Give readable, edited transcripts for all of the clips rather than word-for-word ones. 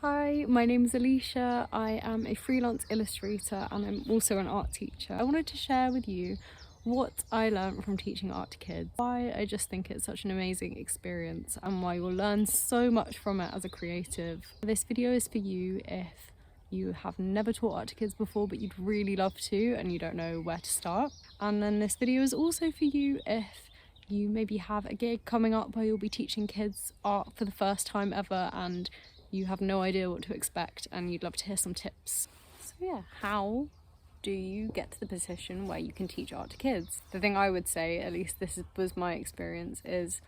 Hi, my name is Alicia. I am a freelance illustrator and I'm also an art teacher. I wanted to share with you what I learned from teaching art to kids, why I just think it's such an amazing experience and why you'll learn so much from it as a creative. This video is for you if you have never taught art to kids before but you'd really love to and you don't know where to start. And then this video is also for you if you maybe have a gig coming up where you'll be teaching kids art for the first time ever and you have no idea what to expect and you'd love to hear some tips. So yeah, how do you get to the position where you can teach art to kids? The thing I would say, at least this was my experience, is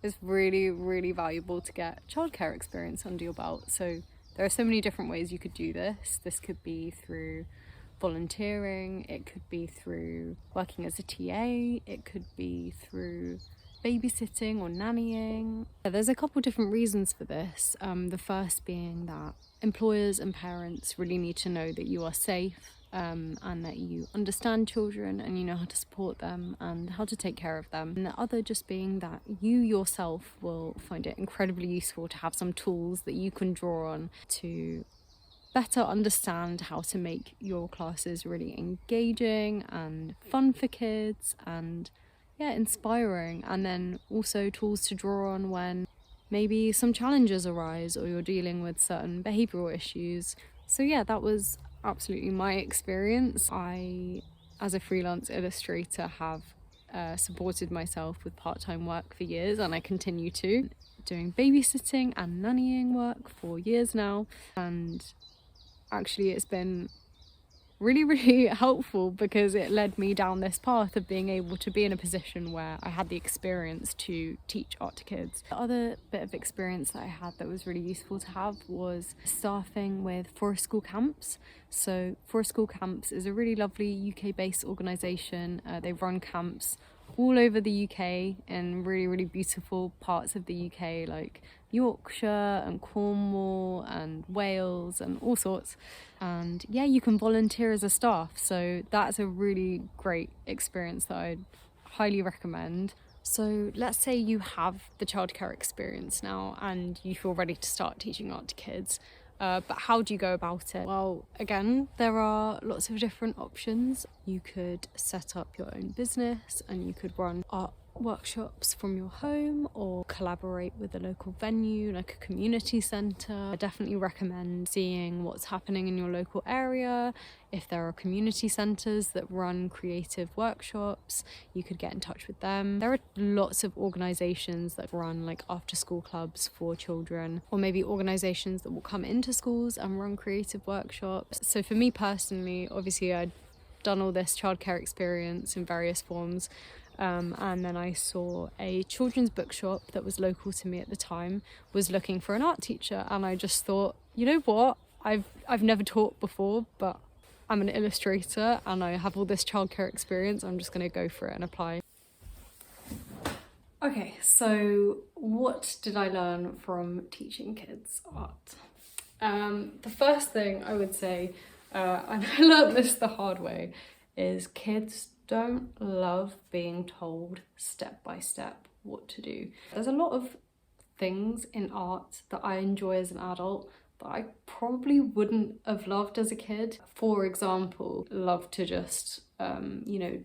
it's really valuable to get childcare experience under your belt. So there are so many different ways you could do this. This could be through volunteering, it could be through working as a TA, it could be through babysitting or nannying. There's a couple different reasons for this. The first being that employers and parents really need to know that you are safe and that you understand children and you know how to support them and how to take care of them. And the other just being that you yourself will find it incredibly useful to have some tools that you can draw on to better understand how to make your classes really engaging and fun for kids and inspiring, and then also tools to draw on when maybe some challenges arise or you're dealing with certain behavioural issues. So yeah, that was absolutely my experience. I, as a freelance illustrator, have supported myself with part-time work for years and I continue to, doing babysitting and nannying work for years now, and actually it's been really helpful because it led me down this path of being able to be in a position where I had the experience to teach art to kids. The other bit of experience that I had that was really useful to have was staffing with Forest School Camps. So Forest School Camps is a really lovely UK-based organisation. They run camps all over the UK in really beautiful parts of the UK like Yorkshire and Cornwall and Wales and all sorts. And yeah, you can volunteer as a staff, so that's a really great experience that I'd highly recommend. So let's say you have the childcare experience now and you feel ready to start teaching art to kids. But how do you go about it? Well, again, there are lots of different options. You could set up your own business and you could run art workshops from your home or collaborate with a local venue like a community centre. I definitely recommend seeing what's happening in your local area. If there are community centres that run creative workshops, you could get in touch with them. There are lots of organisations that run like after school clubs for children, or maybe organisations that will come into schools and run creative workshops. So for me personally, obviously I'd done all this childcare experience in various forms. And then I saw a children's bookshop that was local to me at the time was looking for an art teacher, and I just thought, you know what, I've never taught before, but I'm an illustrator and I have all this childcare experience. I'm just going to go for it and apply. Okay, so what did I learn from teaching kids art? The first thing I would say, and I learned this the hard way, is kids don't love being told step by step what to do. There's a lot of things in art that I enjoy as an adult that I probably wouldn't have loved as a kid. For example, love to just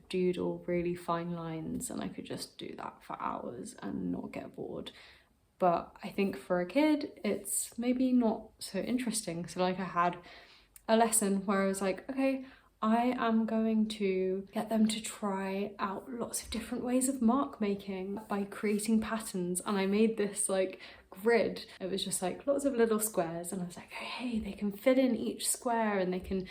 doodle really fine lines, and I could just do that for hours and not get bored. But I think for a kid it's maybe not so interesting. So like I had a lesson where I was like, okay, I am going to get them to try out lots of different ways of mark making by creating patterns, and I made this like grid. It was just like lots of little squares, and I was like, hey, they can fill in each square and they can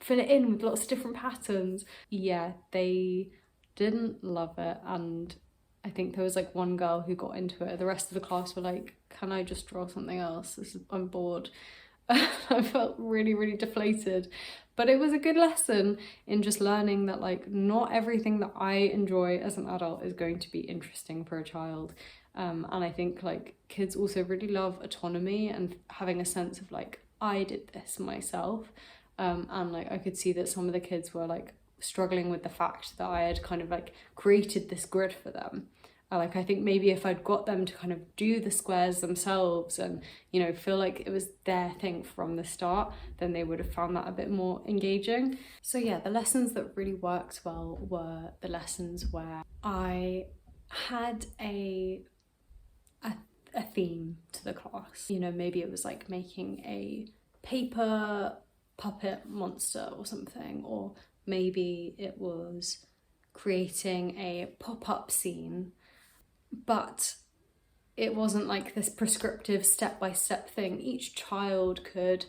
fill it in with lots of different patterns. Yeah, they didn't love it, and I think there was like one girl who got into it. The rest of the class were like, can I just draw something else? I'm bored. I felt really deflated, but it was a good lesson in just learning that like not everything that I enjoy as an adult is going to be interesting for a child. And I think like kids also really love autonomy and having a sense of like, I did this myself. And like I could see that some of the kids were like struggling with the fact that I had kind of like created this grid for them. Like, I think maybe if I'd got them to kind of do the squares themselves and, you know, feel like it was their thing from the start, then they would have found that a bit more engaging. So yeah, the lessons that really worked well were the lessons where I had a theme to the class. You know, maybe it was like making a paper puppet monster or something, or maybe it was creating a pop-up scene, but it wasn't like this prescriptive step-by-step thing. Each child could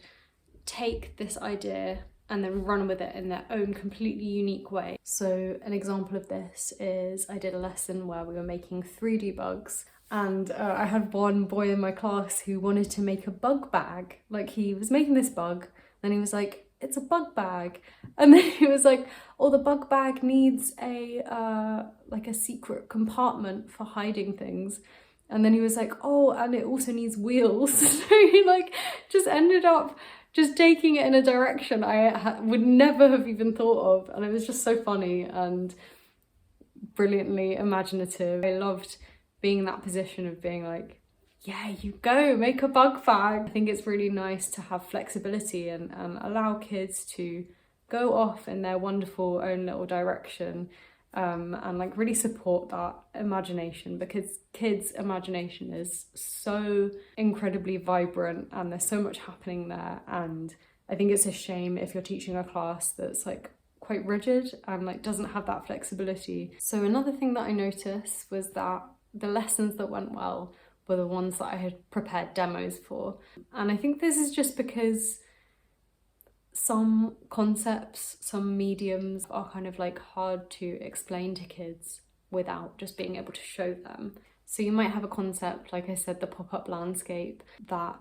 take this idea and then run with it in their own completely unique way. So an example of this is I did a lesson where we were making 3D bugs, and I had one boy in my class who wanted to make a bug bag. Like, he was making this bug, then he was like, it's a bug bag. And then he was like, oh, the bug bag needs a like a secret compartment for hiding things. And then he was like, oh, and it also needs wheels. So he like just ended up just taking it in a direction I would never have even thought of. And it was just so funny and brilliantly imaginative. I loved being in that position of being like, yeah, you go, make a bug bag. I think it's really nice to have flexibility and allow kids to go off in their wonderful own little direction, and like really support that imagination, because kids' imagination is so incredibly vibrant and there's so much happening there. And I think it's a shame if you're teaching a class that's like quite rigid and like doesn't have that flexibility. So another thing that I noticed was that the lessons that went well were the ones that I had prepared demos for. And I think this is just because some concepts, some mediums are kind of like hard to explain to kids without just being able to show them. So you might have a concept, like I said, the pop-up landscape, that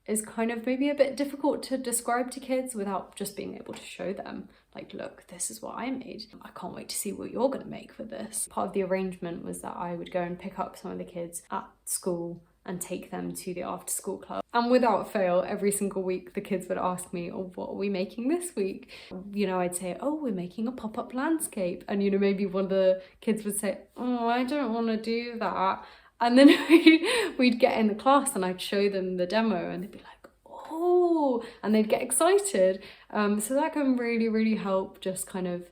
is kind of maybe a bit difficult to describe to kids without just being able to show them. Like, look, this is what I made. I can't wait to see what you're gonna make with this. Part of the arrangement was that I would go and pick up some of the kids at school and take them to the after school club. And without fail, every single week, the kids would ask me, oh, what are we making this week? You know, I'd say, oh, we're making a pop-up landscape. And, you know, maybe one of the kids would say, oh, I don't want to do that. And then we'd get in the class and I'd show them the demo and they'd be like, oh, and they'd get excited. So that can really, really help just kind of,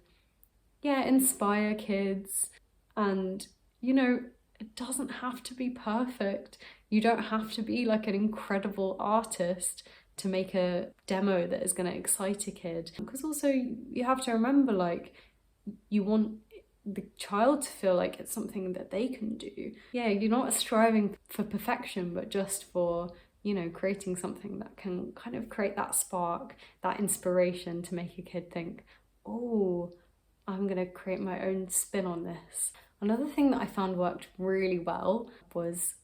yeah, inspire kids. And, you know, it doesn't have to be perfect. You don't have to be like an incredible artist to make a demo that is going to excite a kid. Because also you have to remember, like, you want the child to feel like it's something that they can do. Yeah, you're not striving for perfection, but just for, you know, creating something that can kind of create that spark, that inspiration to make a kid think, oh, I'm gonna create my own spin on this. Another thing that I found worked really well was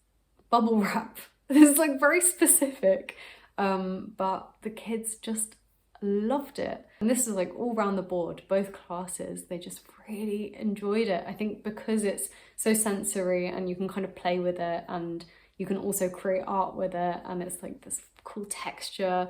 bubble wrap. This is like very specific, but the kids just loved it. And this is like all around the board, both classes, they just really enjoyed it. I think because it's so sensory and you can kind of play with it and you can also create art with it, and it's like this cool texture.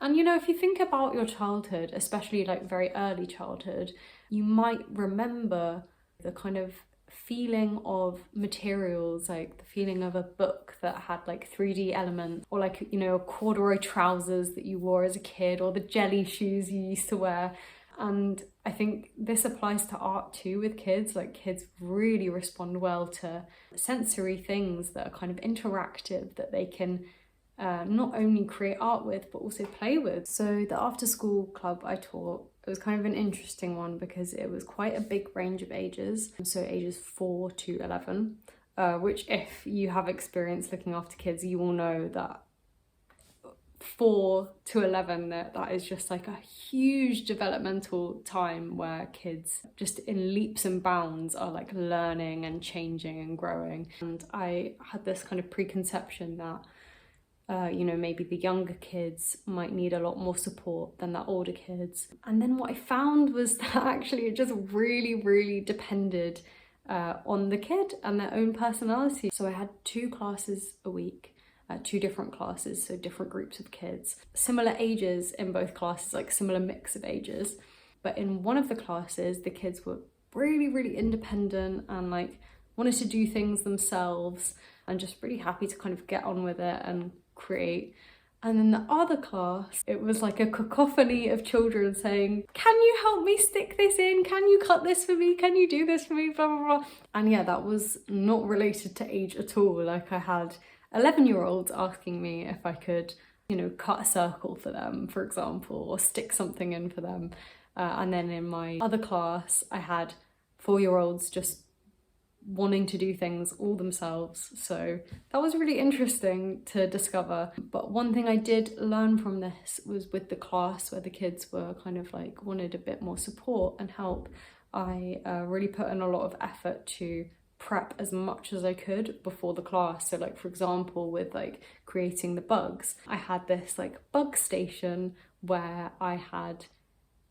And you know, if you think about your childhood, especially like very early childhood, you might remember the kind of feeling of materials, like the feeling of a book that had like 3D elements, or like, you know, corduroy trousers that you wore as a kid, or the jelly shoes you used to wear. And I think this applies to art too with kids. Like, kids really respond well to sensory things that are kind of interactive, that they can not only create art with, but also play with. So the after school club I taught, it was kind of an interesting one because it was quite a big range of ages. So ages 4 to 11, which if you have experience looking after kids, you will know that 4 to 11, that is just like a huge developmental time where kids just in leaps and bounds are like learning and changing and growing. And I had this kind of preconception that you know, maybe the younger kids might need a lot more support than the older kids. And then what I found was that actually it just really, really depended on the kid and their own personality. So I had 2 classes a week, 2 different classes, so different groups of kids. Similar ages in both classes, like similar mix of ages. But in one of the classes, the kids were really, really independent and like wanted to do things themselves and just really happy to kind of get on with it and create. And then the other class, it was like a cacophony of children saying, can you help me stick this in? Can you cut this for me? Can you do this for me? Blah, blah, blah. And yeah, that was not related to age at all. Like I had 11-year-olds asking me if I could, you know, cut a circle for them, for example, or stick something in for them. And then in my other class, I had 4-year-olds just wanting to do things all themselves. So that was really interesting to discover. But one thing I did learn from this was with the class where the kids were kind of like wanted a bit more support and help, I really put in a lot of effort to prep as much as I could before the class. So like, for example, with like creating the bugs, I had this like bug station where I had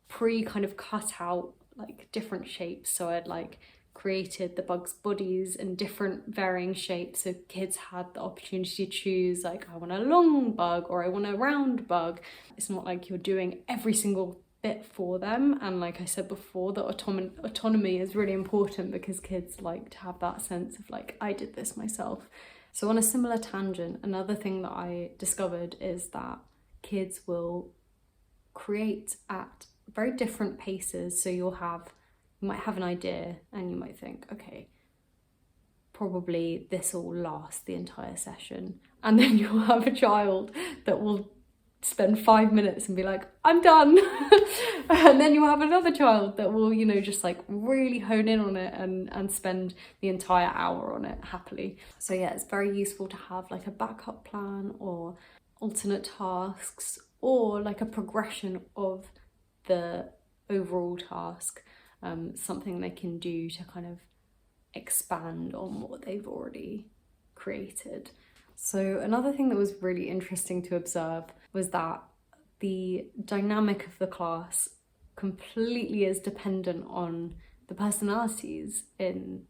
kind of cut out like different shapes. So I'd like created the bugs' bodies in different varying shapes, so kids had the opportunity to choose like, I want a long bug or I want a round bug. It's not like you're doing every single bit for them, and like I said before, the autonomy is really important because kids like to have that sense of like, I did this myself. So on a similar tangent, another thing that I discovered is that kids will create at very different paces. So you might have an idea and you might think, okay, probably this will last the entire session. And then you'll have a child that will spend 5 minutes and be like, I'm done. And then you'll have another child that will, you know, just like really hone in on it and spend the entire hour on it happily. So yeah, it's very useful to have like a backup plan or alternate tasks or like a progression of the overall task. Something they can do to kind of expand on what they've already created. So another thing that was really interesting to observe was that the dynamic of the class completely is dependent on the personalities in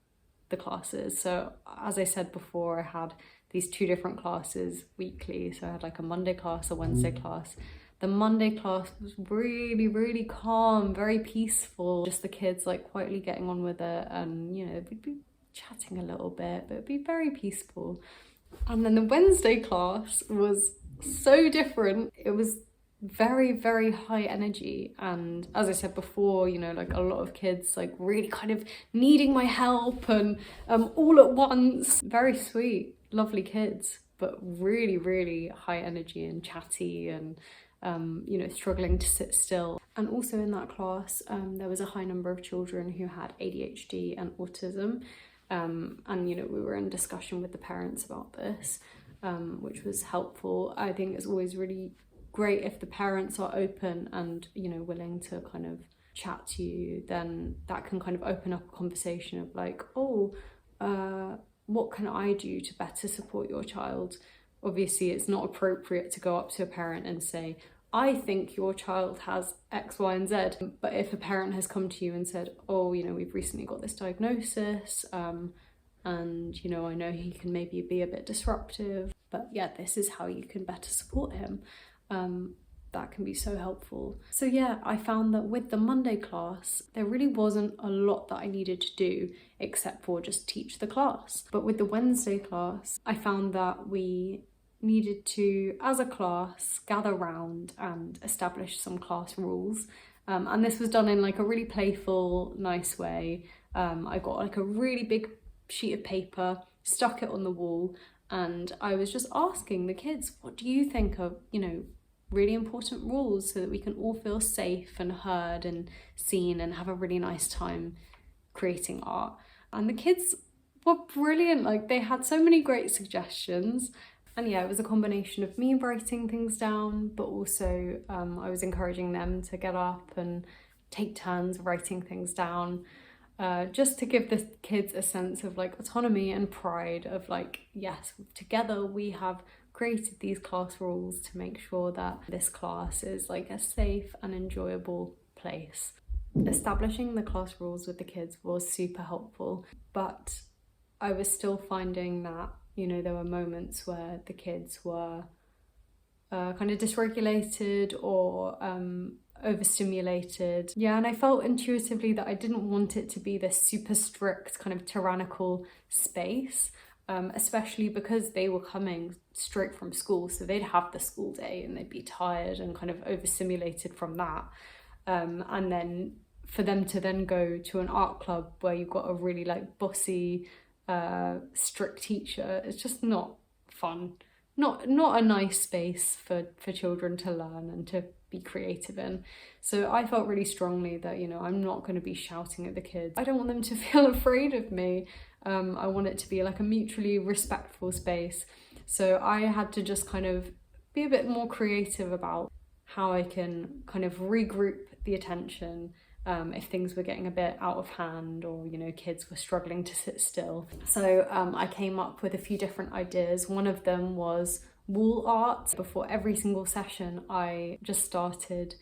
the classes. So as I said before, I had these 2 different classes weekly. So I had like a Monday class, a Wednesday class. The Monday class was really, really calm, very peaceful. Just the kids like quietly getting on with it, and you know, we'd be chatting a little bit, but it'd be very peaceful. And then the Wednesday class was so different. It was very, very high energy. And as I said before, you know, like a lot of kids like really kind of needing my help and all at once. Very sweet, lovely kids, but really, really high energy and chatty and you know, struggling to sit still. And also in that class, there was a high number of children who had ADHD and autism. And, you know, we were in discussion with the parents about this, which was helpful. I think it's always really great if the parents are open and, you know, willing to kind of chat to you, then that can kind of open up a conversation of like, oh, what can I do to better support your child? Obviously, it's not appropriate to go up to a parent and say, I think your child has X, Y, and Z. But if a parent has come to you and said, oh, you know, we've recently got this diagnosis, and, you know, I know he can maybe be a bit disruptive, but yeah, this is how you can better support him. That can be so helpful. So yeah, I found that with the Monday class, there really wasn't a lot that I needed to do except for just teach the class. But with the Wednesday class, I found that we needed to, as a class, gather round and establish some class rules. And this was done in like a really playful, nice way. I got like a really big sheet of paper, stuck it on the wall, and I was just asking the kids, what do you think are, you know, really important rules so that we can all feel safe and heard and seen and have a really nice time creating art? And the kids were brilliant. Like, they had so many great suggestions. And yeah, it was a combination of me writing things down, but also I was encouraging them to get up and take turns writing things down, just to give the kids a sense of like autonomy and pride of like, yes, together we have created these class rules to make sure that this class is like a safe and enjoyable place. Establishing the class rules with the kids was super helpful, but I was still finding that, you know, there were moments where the kids were kind of dysregulated or overstimulated. Yeah, and I felt intuitively that I didn't want it to be this super strict kind of tyrannical space, especially because they were coming straight from school, so they'd have the school day and they'd be tired and kind of overstimulated from that. And then for them to then go to an art club where you've got a really like bossy, strict teacher, it's just not fun. Not a nice space for children to learn and to be creative in. So I felt really strongly that, you know, I'm not going to be shouting at the kids. I don't want them to feel afraid of me. I want it to be like a mutually respectful space. So I had to just kind of be a bit more creative about how I can kind of regroup the attention if things were getting a bit out of hand, or, you know, kids were struggling to sit still. So I came up with a few different ideas. One of them was wall art. Before every single session, I just started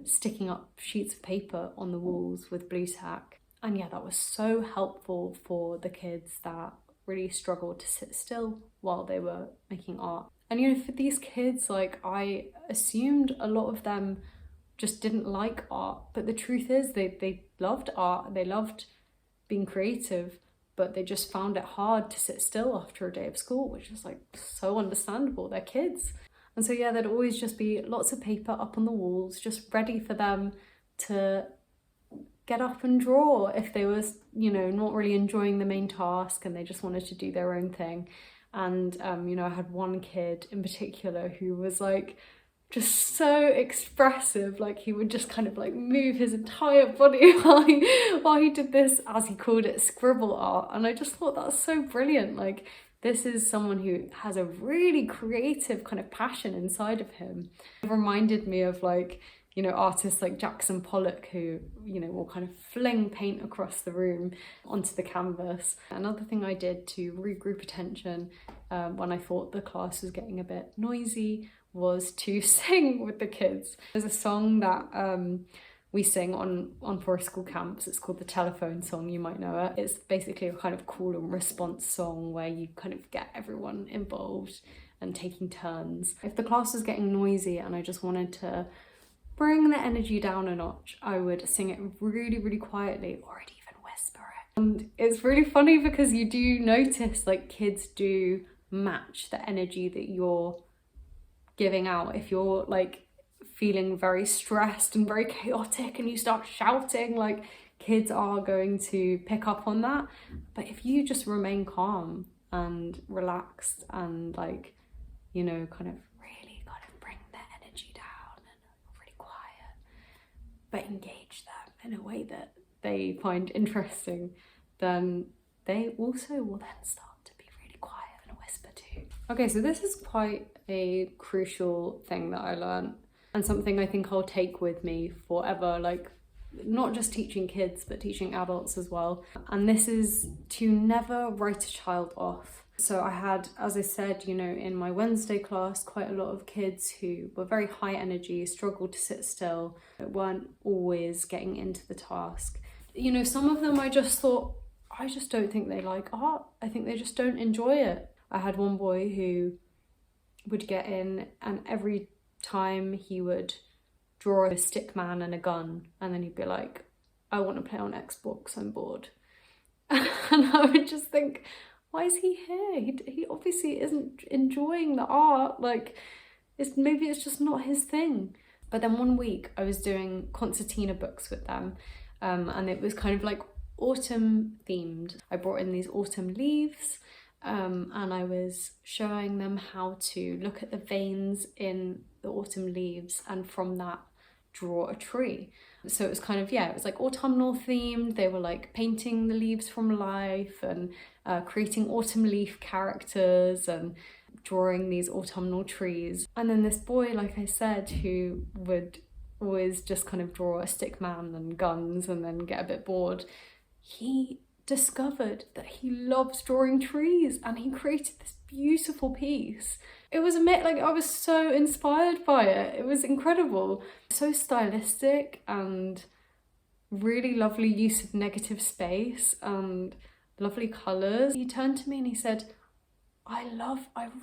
sticking up sheets of paper on the walls with blue tack. And yeah, that was so helpful for the kids that really struggled to sit still while they were making art. And, you know, for these kids, like, I assumed a lot of them just didn't like art, but the truth is they loved art, they loved being creative, but they just found it hard to sit still after a day of school, which is like so understandable, they're kids. And so yeah, there'd always just be lots of paper up on the walls, just ready for them to get up and draw if they was, you know, not really enjoying the main task and they just wanted to do their own thing. And you know, I had one kid in particular who was like just so expressive, like he would just kind of like move his entire body while he did this, as he called it, scribble art. And I just thought that's so brilliant. Like, this is someone who has a really creative kind of passion inside of him. It reminded me of, like, you know, artists like Jackson Pollock, who, you know, will kind of fling paint across the room onto the canvas. Another thing I did to regroup attention when I thought the class was getting a bit noisy was to sing with the kids. There's a song that we sing on forest school camps. It's called the Telephone Song, you might know it. It's basically a kind of call and response song where you kind of get everyone involved and taking turns. If the class was getting noisy and I just wanted to bring the energy down a notch, I would sing it really, really quietly, or I'd even whisper it. And it's really funny because you do notice, like, kids do match the energy that you're giving out. If you're like feeling very stressed and very chaotic and you start shouting, like, kids are going to pick up on that. But if you just remain calm and relaxed and, like, you know, kind of really kind of bring their energy down and really quiet, but engage them in a way that they find interesting, then they also will then start to be really quiet and whisper too. Okay, so this is quite a crucial thing that I learned, and something I think I'll take with me forever, like, not just teaching kids but teaching adults as well. And this is to never write a child off. So I had, as I said, you know, in my Wednesday class, quite a lot of kids who were very high energy, struggled to sit still, weren't always getting into the task. You know, some of them I just thought, I just don't think they like art. I think they just don't enjoy it. I had one boy who would get in, and every time he would draw a stick man and a gun, and then he'd be like, I want to play on Xbox, I'm bored. And I would just think, why is he here? He obviously isn't enjoying the art. Like, maybe it's just not his thing. But then one week I was doing concertina books with them, and it was kind of like autumn themed. I brought in these autumn leaves, and I was showing them how to look at the veins in the autumn leaves and from that draw a tree. So it was kind of, yeah, it was like autumnal themed. They were like painting the leaves from life and creating autumn leaf characters and drawing these autumnal trees. And then this boy, like I said, who would always just kind of draw a stick man and guns and then get a bit bored, he discovered that he loves drawing trees, and he created this beautiful piece. It was like, I was so inspired by it. It was incredible. So stylistic and really lovely use of negative space and lovely colours. He turned to me and he said, I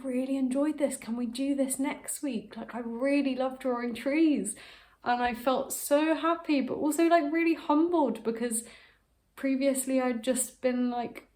really enjoyed this. Can we do this next week? Like, I really love drawing trees. And I felt so happy, but also like really humbled, because previously I'd just been like,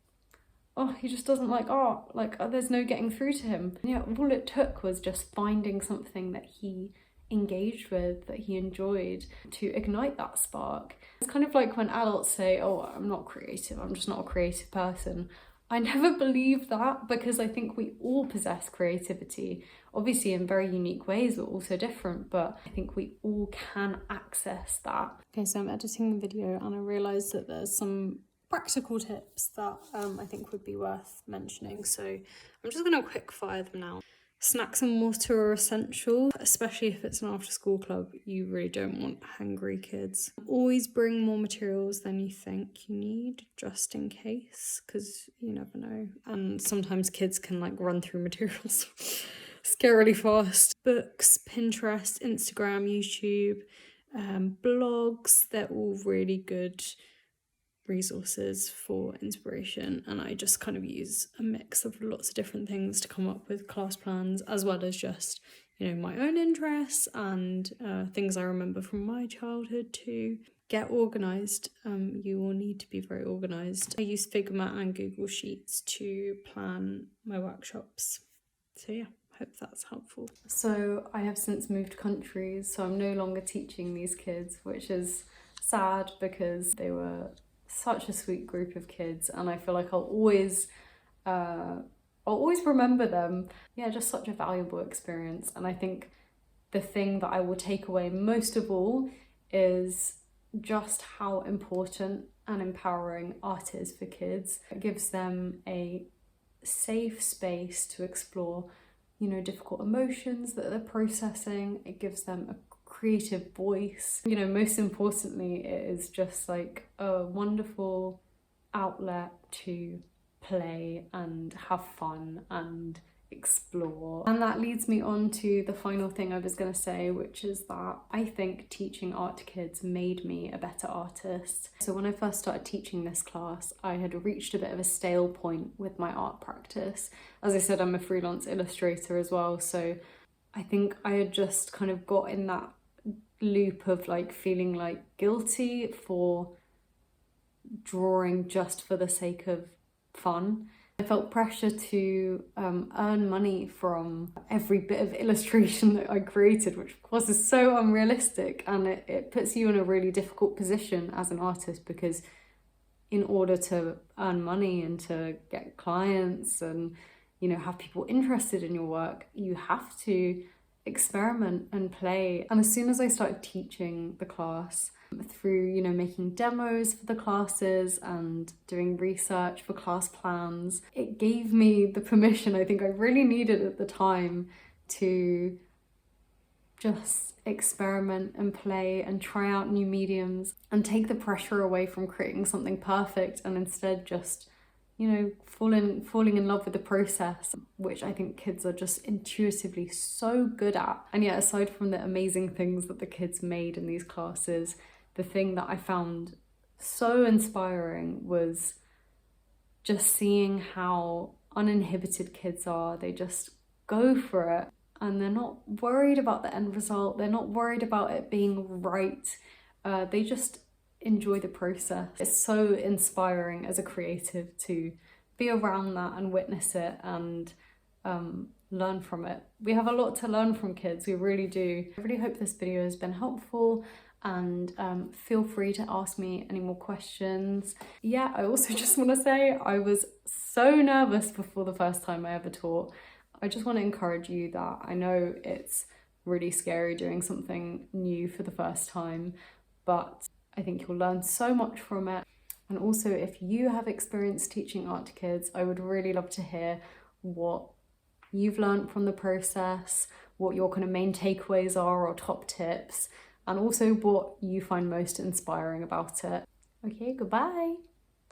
oh, he just doesn't like art, like there's no getting through to him. And yeah, all it took was just finding something that he engaged with, that he enjoyed, to ignite that spark. It's kind of like when adults say, oh, I'm not creative, I'm just not a creative person. I never believed that, because I think we all possess creativity, obviously in very unique ways, but also different, but I think we all can access that. Okay, so I'm editing the video and I realised that there's some practical tips that I think would be worth mentioning, so I'm just going to quick fire them now. Snacks and water are essential, especially if it's an after school club. You really don't want hungry kids. Always bring more materials than you think you need, just in case, because you never know. And sometimes kids can like run through materials scarily fast. Books, Pinterest, Instagram, YouTube, blogs, they're all really good resources for inspiration, and I just kind of use a mix of lots of different things to come up with class plans, as well as just, you know, my own interests and things I remember from my childhood too. Get organised. You will need to be very organised. I use Figma and Google Sheets to plan my workshops. So yeah, hope that's helpful. So I have since moved countries, so I'm no longer teaching these kids, which is sad because they were such a sweet group of kids, and I feel like I'll always remember them. Yeah, just such a valuable experience. And I think the thing that I will take away most of all is just how important and empowering art is for kids. It gives them a safe space to explore, you know, difficult emotions that they're processing. It gives them a creative voice. You know, most importantly, it is just like a wonderful outlet to play and have fun and explore. And that leads me on to the final thing I was going to say, which is that I think teaching art to kids made me a better artist. So when I first started teaching this class, I had reached a bit of a stale point with my art practice. As I said, I'm a freelance illustrator as well, so I think I had just kind of got in that loop of like feeling like guilty for drawing just for the sake of fun. I felt pressure to earn money from every bit of illustration that I created, which of course is so unrealistic, and it puts you in a really difficult position as an artist, because in order to earn money and to get clients and, you know, have people interested in your work, you have to experiment and play. And as soon as I started teaching the class, through, you know, making demos for the classes and doing research for class plans, it gave me the permission I think I really needed at the time to just experiment and play and try out new mediums and take the pressure away from creating something perfect, and instead just, you know, falling in love with the process, which I think kids are just intuitively so good at. And yet, aside from the amazing things that the kids made in these classes, the thing that I found so inspiring was just seeing how uninhibited kids are. They just go for it, and they're not worried about the end result. They're not worried about it being right. They just enjoy the process. It's so inspiring as a creative to be around that and witness it and learn from it. We have a lot to learn from kids, we really do. I really hope this video has been helpful, and feel free to ask me any more questions. Yeah, I also just want to say I was so nervous before the first time I ever taught. I just want to encourage you that I know it's really scary doing something new for the first time, but I think you'll learn so much from it. And also, if you have experience teaching art to kids, I would really love to hear what you've learned from the process, what your kind of main takeaways are or top tips, and also what you find most inspiring about it. Okay, goodbye.